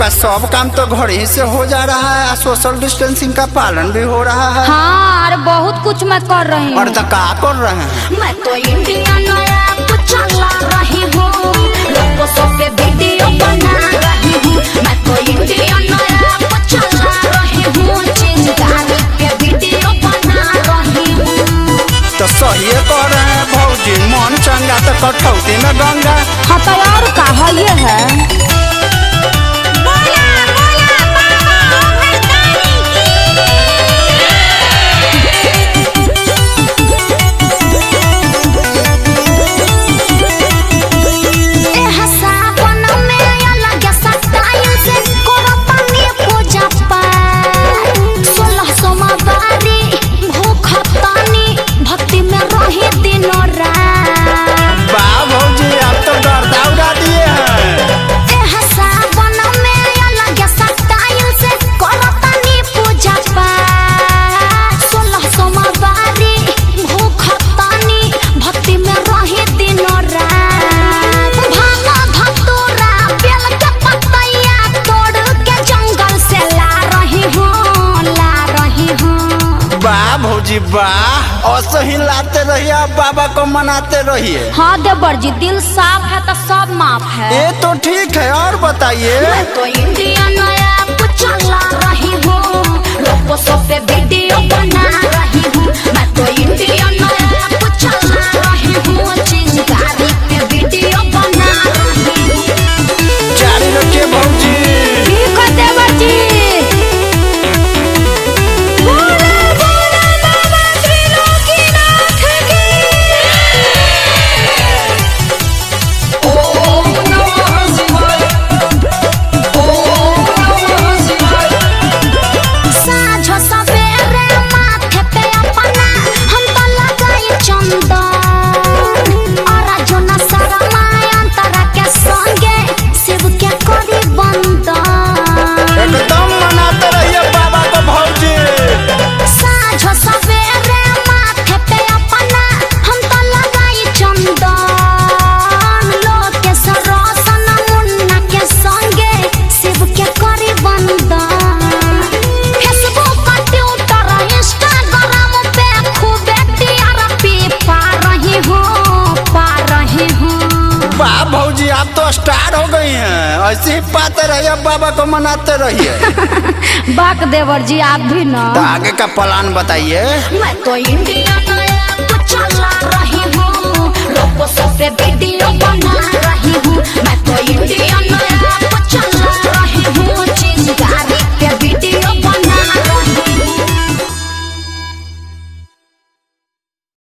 का सब काम तो घर ही से हो जा रहा है, सोशल डिस्टेंसिंग का पालन भी हो रहा है। हाँ, अरे बहुत कुछ मैं कर रही हूँ। और तो क्या कर रहे हैं? मैं तो इंडिया नया कुछ चला रही हूँ, लोगों से वीडियो बना रही हूँ। मैं तो इंडिया नया कुछ चला रही हूँ, चिंगारी के वीडियो बना रही हूँ। तो सही कह रहे हैं भौजी, मन चंगा तो कठौती में गंगा। हाँ तो यार का है ये है। भौजी वाह, और ही लाते रहिए, बाबा को मनाते रहिए। हाँ देवर जी, दिल साफ है तो सब माफ है। ये तो ठीक है, और बताइए। मैं तो इंडिया नया कुछ चला रही हूँ, लोगों से वीडियो बना रही हूँ। मैं तो इंडिया नया कुछ चला रही हूँ, चिंगारी के वीडियो बना रही हूँ। जारी रखिए भौजी। ठीक है देवर जी। भौजी आप तो स्टार हो गई हैं, ऐसे ही पाते रहिए, बाबा को मनाते रहिए। बाक देवर जी आप भी ना। तो आगे का प्लान बताइए। मैं तो इंडिया नया कुछ चला रही हूँ, लोगों से वीडियो बना